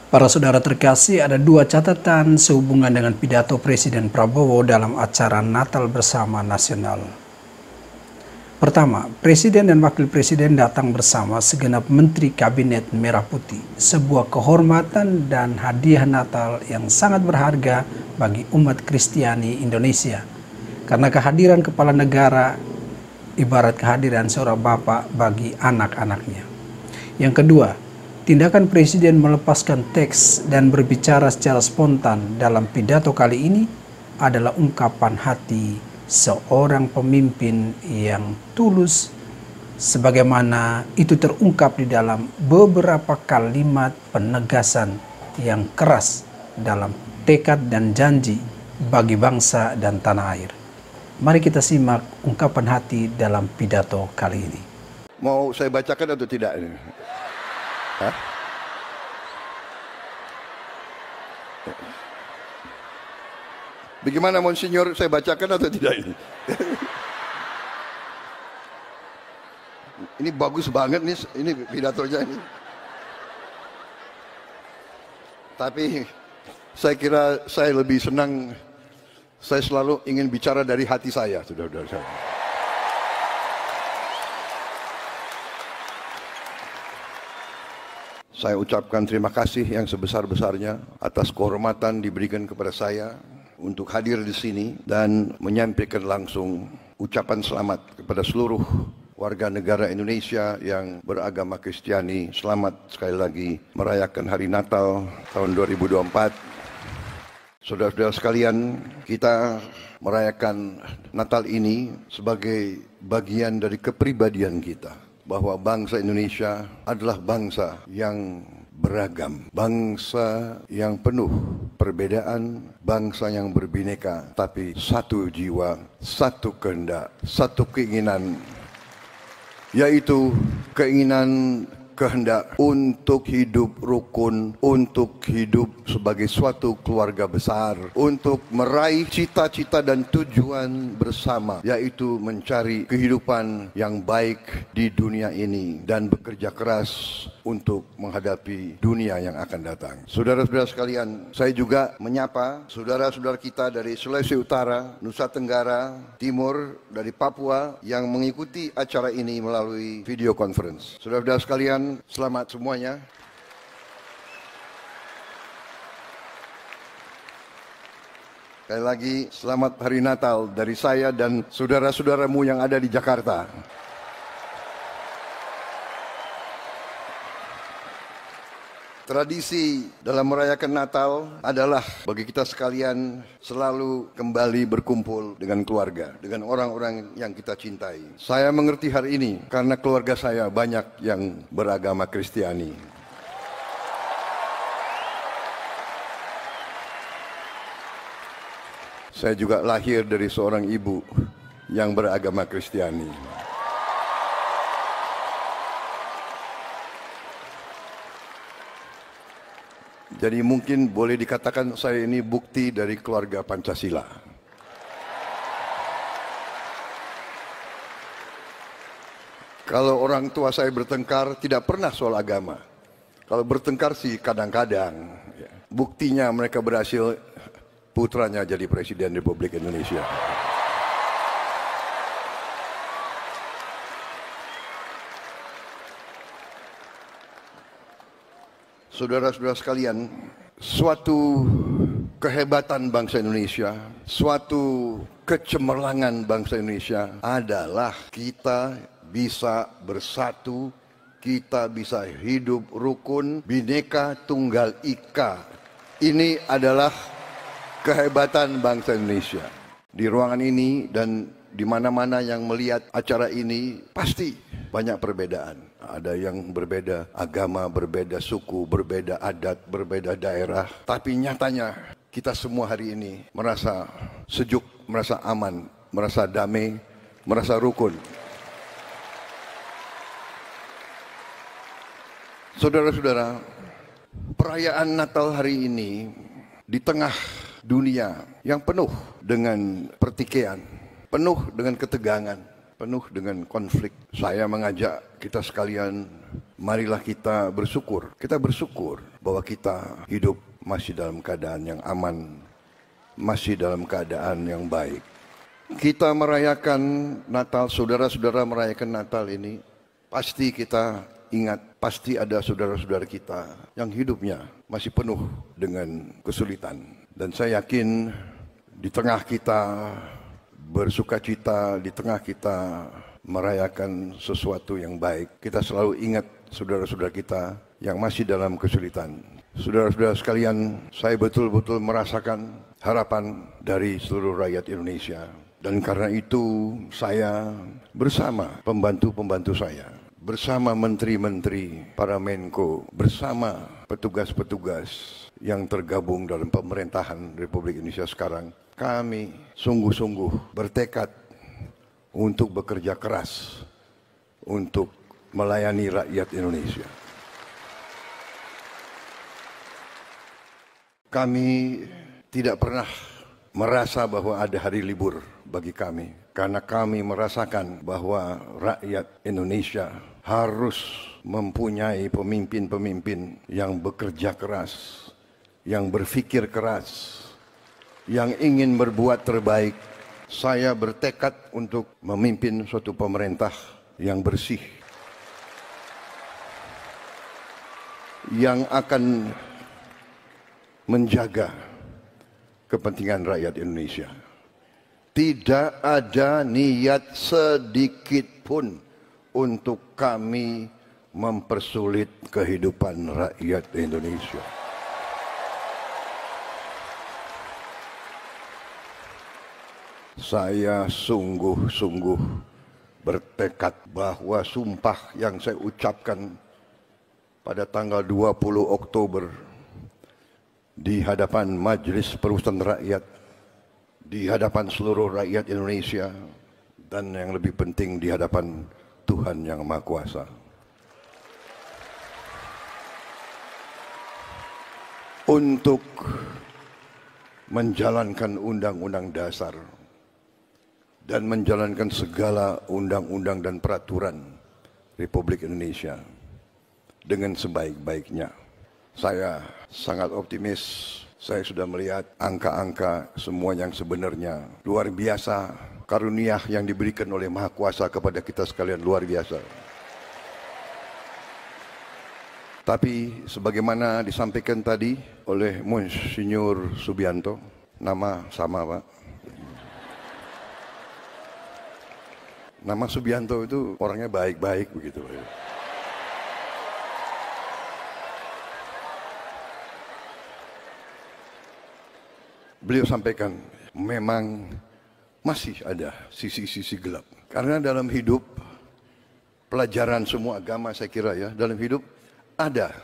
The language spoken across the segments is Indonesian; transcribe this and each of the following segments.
Para saudara terkasih, ada dua catatan sehubungan dengan pidato Presiden Prabowo dalam acara Natal Bersama Nasional. Pertama, Presiden dan Wakil Presiden datang bersama segenap Menteri Kabinet Merah Putih, sebuah kehormatan dan hadiah Natal yang sangat berharga bagi umat Kristiani Indonesia. Karena kehadiran kepala negara ibarat kehadiran seorang bapak bagi anak-anaknya. Yang kedua, tindakan Presiden melepaskan teks dan berbicara secara spontan dalam pidato kali ini adalah ungkapan hati seorang pemimpin yang tulus, sebagaimana itu terungkap di dalam beberapa kalimat penegasan yang keras dalam tekad dan janji bagi bangsa dan tanah air. Mari kita simak ungkapan hati dalam pidato kali ini. Mau saya bacakan atau tidak ini? Hah? Bagaimana Monsinyur, saya bacakan atau tidak ini? Ini bagus banget nih, ini pidatonya ini. Tapi saya kira saya lebih senang, saya selalu ingin bicara dari hati saya, saudara-saudara saya. Saya ucapkan terima kasih yang sebesar-besarnya atas kehormatan diberikan kepada saya untuk hadir di sini dan menyampaikan langsung ucapan selamat kepada seluruh warga negara Indonesia yang beragama Kristiani. Selamat sekali lagi merayakan Hari Natal tahun 2024. Saudara-saudara sekalian, kita merayakan Natal ini sebagai bagian dari kepribadian kita, bahwa bangsa Indonesia adalah bangsa yang beragam, bangsa yang penuh perbedaan, bangsa yang berbineka, tapi satu jiwa, satu kehendak, satu keinginan, yaitu keinginan kehendak untuk hidup rukun, untuk hidup sebagai suatu keluarga besar, untuk meraih cita-cita dan tujuan bersama, yaitu mencari kehidupan yang baik di dunia ini dan bekerja keras untuk menghadapi dunia yang akan datang. Saudara-saudara sekalian, saya juga menyapa saudara-saudara kita dari Sulawesi Utara, Nusa Tenggara Timur, dari Papua yang mengikuti acara ini melalui video conference. Saudara-saudara sekalian, selamat semuanya. Sekali lagi, selamat Hari Natal dari saya dan saudara-saudaramu yang ada di Jakarta. Tradisi dalam merayakan Natal adalah bagi kita sekalian selalu kembali berkumpul dengan keluarga, dengan orang-orang yang kita cintai. Saya mengerti hari ini karena keluarga saya banyak yang beragama Kristiani. Saya juga lahir dari seorang ibu yang beragama Kristiani. Jadi mungkin boleh dikatakan saya ini bukti dari keluarga Pancasila. Kalau orang tua saya bertengkar, tidak pernah soal agama. Kalau bertengkar sih kadang-kadang. Buktinya mereka berhasil, putranya jadi Presiden Republik Indonesia. Saudara-saudara sekalian, suatu kehebatan bangsa Indonesia, suatu kecemerlangan bangsa Indonesia adalah kita bisa bersatu, kita bisa hidup rukun, Bhinneka Tunggal Ika. Ini adalah kehebatan bangsa Indonesia. Di ruangan ini dan di mana-mana yang melihat acara ini pasti banyak perbedaan. Ada yang berbeda agama, berbeda suku, berbeda adat, berbeda daerah. Tapi nyatanya kita semua hari ini merasa sejuk, merasa aman, merasa damai, merasa rukun. Saudara-saudara, perayaan Natal hari ini di tengah dunia yang penuh dengan pertikaian, penuh dengan ketegangan, penuh dengan konflik. Saya mengajak kita sekalian, marilah kita bersyukur. Kita bersyukur bahwa kita hidup masih dalam keadaan yang aman, masih dalam keadaan yang baik. Kita merayakan Natal, saudara-saudara merayakan Natal ini, pasti kita ingat, pasti ada saudara-saudara kita yang hidupnya masih penuh dengan kesulitan. Dan saya yakin di tengah kita bersuka cita, di tengah kita merayakan sesuatu yang baik, kita selalu ingat saudara-saudara kita yang masih dalam kesulitan. Saudara-saudara sekalian, saya betul-betul merasakan harapan dari seluruh rakyat Indonesia. Dan karena itu saya bersama pembantu-pembantu saya, bersama menteri-menteri, para Menko, bersama petugas-petugas yang tergabung dalam pemerintahan Republik Indonesia sekarang, kami sungguh-sungguh bertekad untuk bekerja keras untuk melayani rakyat Indonesia. Kami tidak pernah merasa bahwa ada hari libur bagi kami, karena kami merasakan bahwa rakyat Indonesia harus mempunyai pemimpin-pemimpin yang bekerja keras, yang berpikir keras, yang ingin berbuat terbaik. Saya bertekad untuk memimpin suatu pemerintah yang bersih, yang akan menjaga kepentingan rakyat Indonesia. Tidak ada niat sedikit pun untuk kami mempersulit kehidupan rakyat Indonesia. Saya sungguh-sungguh bertekad bahwa sumpah yang saya ucapkan pada tanggal 20 Oktober di hadapan Majelis Permusyawaratan Rakyat, di hadapan seluruh rakyat Indonesia, dan yang lebih penting di hadapan Tuhan Yang Maha Kuasa. Untuk menjalankan Undang-Undang Dasar dan menjalankan segala undang-undang dan peraturan Republik Indonesia dengan sebaik-baiknya. Saya sangat optimis. Saya sudah melihat angka-angka semua yang sebenarnya luar biasa. Karunia yang diberikan oleh Maha Kuasa kepada kita sekalian luar biasa. Tapi sebagaimana disampaikan tadi oleh Monsinyur Subianto, nama sama Pak. Nama Subianto itu orangnya baik-baik begitu. Beliau sampaikan memang masih ada sisi-sisi gelap. Karena dalam hidup, pelajaran semua agama saya kira ya, dalam hidup ada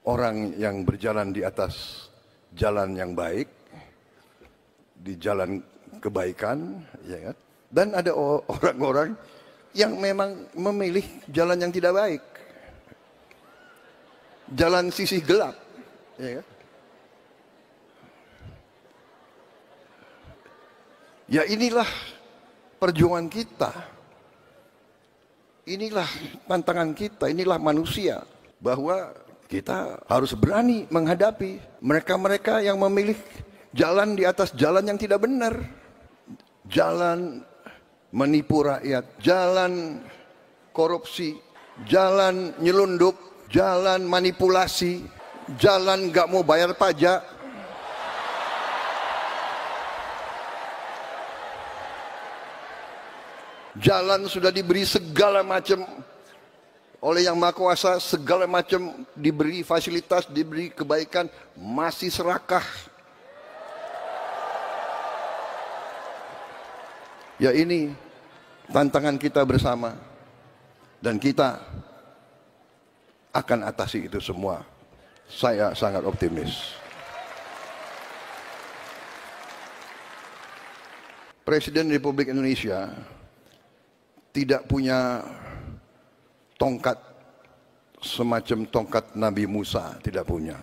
orang yang berjalan di atas jalan yang baik, di jalan kebaikan, ya kan? Dan ada orang-orang yang memang memilih jalan yang tidak baik, jalan sisi gelap, ya kan? Ya inilah perjuangan kita, inilah tantangan kita, inilah manusia, bahwa kita harus berani menghadapi mereka-mereka yang memilih jalan di atas jalan yang tidak benar, jalan menipu rakyat, jalan korupsi, jalan nyelundup, jalan manipulasi, jalan gak mau bayar pajak. Jalan sudah diberi segala macam oleh Yang Maha Kuasa, segala macam diberi fasilitas, diberi kebaikan, masih serakah. Ya ini tantangan kita bersama, dan kita akan atasi itu semua. Saya sangat optimis. Presiden Republik Indonesia tidak punya tongkat semacam tongkat Nabi Musa, tidak punya.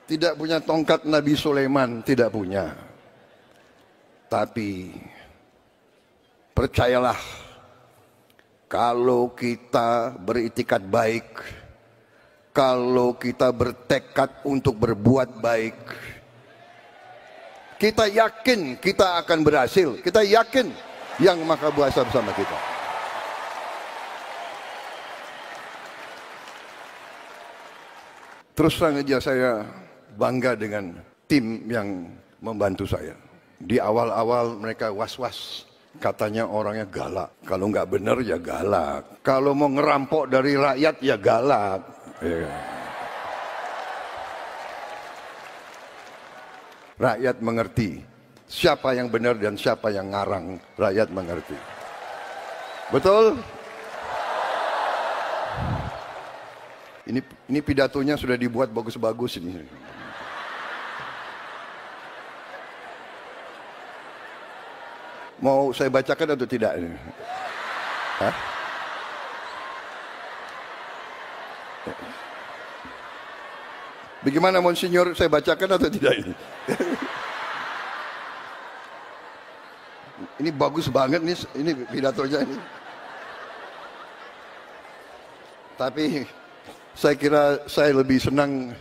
Tidak punya tongkat Nabi Sulaiman, tidak punya. Tapi percayalah, Kalau kita beritikat baik, kalau kita bertekad untuk berbuat baik, kita yakin kita akan berhasil. Kita yakin Yang Maha Kuasa bersama kita. Terus terang aja saya bangga dengan tim yang membantu saya. Di awal-awal mereka was-was. Katanya orangnya galak. Kalau nggak benar ya galak. Kalau mau ngerampok dari rakyat ya galak. Rakyat mengerti siapa yang benar dan siapa yang ngarang. Rakyat mengerti. Betul? Ini pidatonya sudah dibuat bagus-bagus ini. Mau saya bacakan atau tidak ini? Hah? Bagaimana Monsinyur, saya bacakan atau tidak ini? Ini bagus banget nih, ini pidatonya ini. Tapi saya kira saya lebih senang,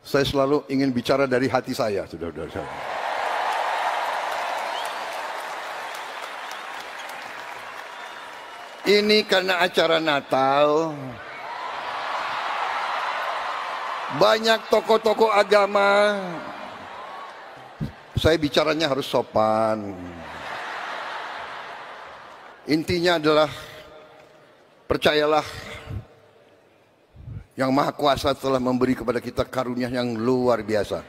saya selalu ingin bicara dari hati saya, saudara-saudara. Ini karena acara Natal, banyak tokoh-tokoh agama, saya bicaranya harus sopan. Intinya adalah, percayalah, Yang Maha Kuasa telah memberi kepada kita karunia yang luar biasa.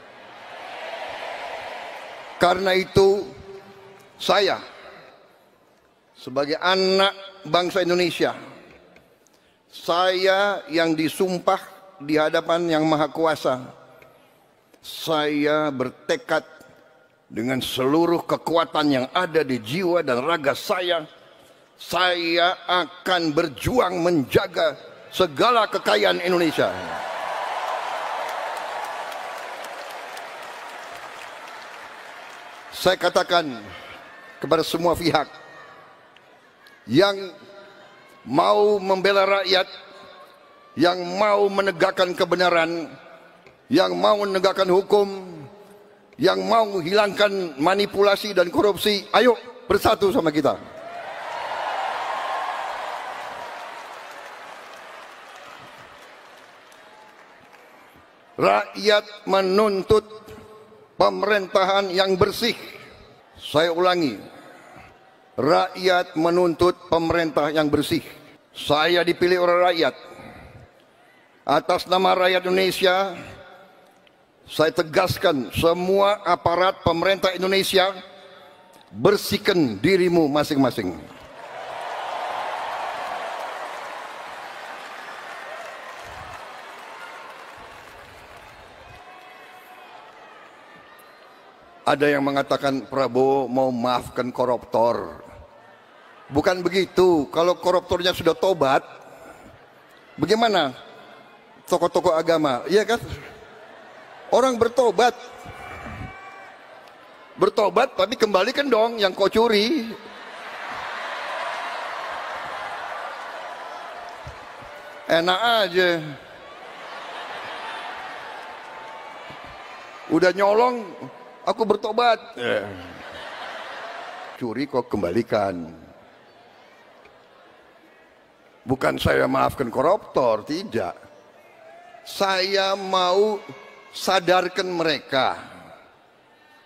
Karena itu, saya sebagai anak bangsa Indonesia, saya yang disumpah di hadapan Yang Maha Kuasa, saya bertekad dengan seluruh kekuatan yang ada di jiwa dan raga saya akan berjuang menjaga segala kekayaan Indonesia. Saya katakan kepada semua pihak yang mau membela rakyat, yang mau menegakkan kebenaran, yang mau menegakkan hukum, yang mau menghilangkan manipulasi dan korupsi, ayo bersatu sama kita. Rakyat menuntut pemerintahan yang bersih. Saya ulangi, rakyat menuntut pemerintah yang bersih. Saya dipilih oleh rakyat. Atas nama rakyat Indonesia, saya tegaskan semua aparat pemerintah Indonesia, bersihkan dirimu masing-masing. Ada yang mengatakan Prabowo mau maafkan koruptor. Bukan begitu. Kalau koruptornya sudah tobat, bagaimana tokoh-tokoh agama? Iya kan? Orang bertobat. Bertobat tapi kembalikan dong yang kau curi. Enak aja. Udah nyolong, aku bertobat. Curi kok kembalikan. Bukan saya maafkan koruptor, tidak. Saya mau sadarkan mereka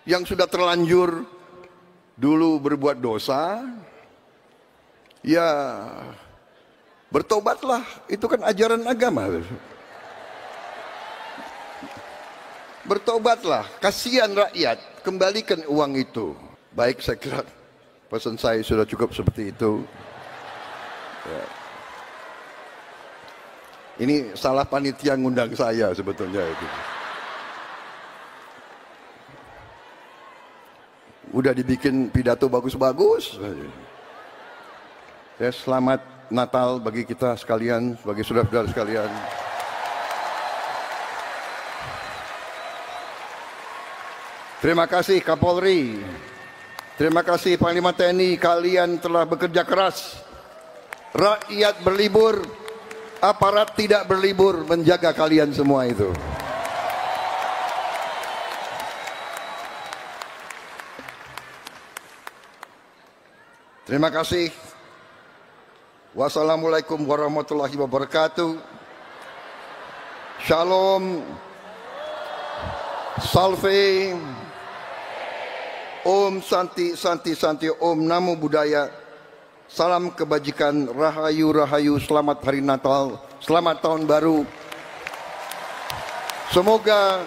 yang sudah terlanjur dulu berbuat dosa, ya bertobatlah. Itu kan ajaran agama. Bertobatlah, kasihan rakyat, kembalikan uang itu. Baik, saya kira pesan saya sudah cukup seperti itu. Ya. Ini salah panitia ngundang saya sebetulnya itu. Udah dibikin pidato bagus-bagus. Ya, selamat Natal bagi kita sekalian, bagi saudara-saudara sekalian. Terima kasih Kapolri. Terima kasih Panglima TNI, kalian telah bekerja keras rakyat berlibur, aparat tidak berlibur menjaga kalian semua itu. Terima kasih. Wassalamualaikum warahmatullahi wabarakatuh. Shalom. Salve. Om Santi Santi Santi. Om Namo Buddhaya. Salam kebajikan, rahayu rahayu, selamat hari Natal, selamat tahun baru. Semoga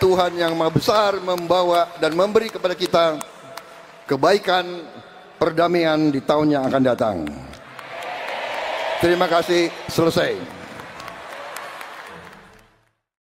Tuhan yang Maha Besar membawa dan memberi kepada kita kebaikan, perdamaian di tahun yang akan datang. Terima kasih, selesai.